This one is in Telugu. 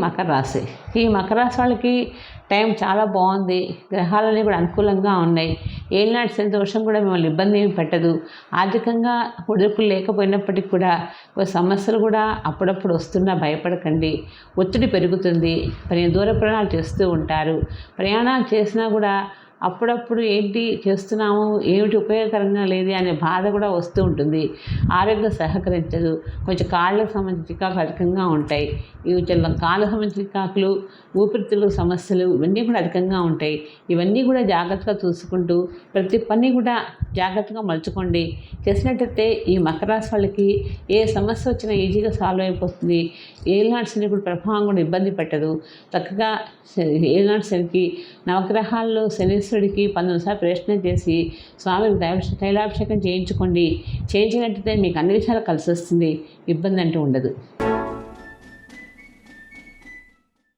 మకర రాశి. ఈ మకర రాశి వాళ్ళకి టైం చాలా బాగుంది. గ్రహాలన్నీ కూడా అనుకూలంగా ఉన్నాయి. ఏలినాటి శని దోషం కూడా మిమ్మల్ని ఇబ్బంది ఏమి పెట్టదు. ఆర్థికంగా ఒడుకులు లేకపోయినప్పటికీ కూడా కొన్ని సమస్యలు కూడా అప్పుడప్పుడు వస్తున్నా భయపడకండి. ఒత్తిడి పెరుగుతుంది. దూర ప్రయాణాలు చేస్తూ ఉంటారు. ప్రయాణాలు చేసినా కూడా అప్పుడప్పుడు ఏంటి చేస్తున్నాము, ఏమిటి ఉపయోగకరంగా లేదు అనే బాధ కూడా వస్తూ ఉంటుంది. ఆరోగ్యం సహకరించదు. కొంచెం కాళ్ళకు సంబంధించిన చికాకులు అధికంగా ఉంటాయి. ఇవి కాళ్ళకు సంబంధించిన చికాకులు, ఊపిరితిత్తుల సమస్యలు ఇవన్నీ కూడా అధికంగా ఉంటాయి. ఇవన్నీ కూడా జాగ్రత్తగా చూసుకుంటూ ప్రతి పని కూడా జాగ్రత్తగా మలుచుకోండి. చేసినట్టయితే ఈ మకర రాశి వాళ్ళకి ఏ సమస్య వచ్చినా ఈజీగా సాల్వ్ అయిపోతుంది. ఏలినాటి శని కూడా ప్రభావం కూడా ఇబ్బంది పెట్టదు. చక్కగా ఏలినాటి శనికి నవగ్రహాల్లో శనీశ్వరుడికి 19 సార్లు ప్రదక్షిణ చేసి స్వామికి తైలాభిషేకం చేయించుకోండి. చేయించినట్టయితే మీకు అన్ని విషయాలు కలిసి వస్తుంది. ఇబ్బంది అంటూ ఉండదు.